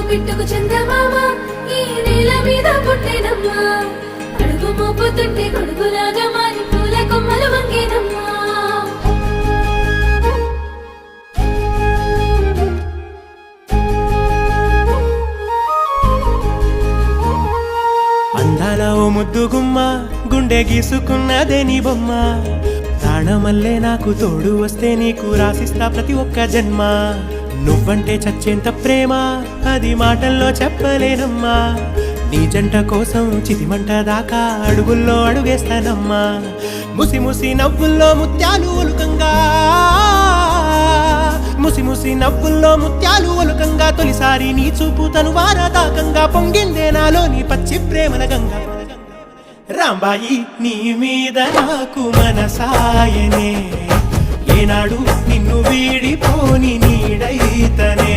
బిట్టుకు చందమామ ఈ నేల మీద పుట్టేనమ్మా అడుగు మోపుతుంటే కొడుకులాగా మారి పూల కొమ్మలు వంగేనమ్మా అందాల ఓ ముద్దు గుమ్మ గుండె గీసుకున్నదే నీ బొమ్మ ప్రాణమల్లే నాకు తోడు వస్తే నీకు రాసిస్తా ప్రతి ఒక్క జన్మ నువ్వంటే చచ్చేంత ప్రేమ అది మాటల్లో చెప్పలేనమ్మా నీ జంట కోసం చితిమంట దాకా అడుగుల్లో అడుగేస్తానమ్మా ముసి ముసి నవ్వుల్లో ముత్యాలు ఒలుకంగా ముసి ముసి నవ్వుల్లో ముత్యాలు ఒలుకంగా తొలిసారి నీ చూపు తను వారదాకంగా పొంగిందే నాలో నీ పచ్చి ప్రేమల గంగా రాంబాయి నీ మీద నాకు మనసాయనే ఏనాడు నిన్ను వీడిపోని నీడైతనే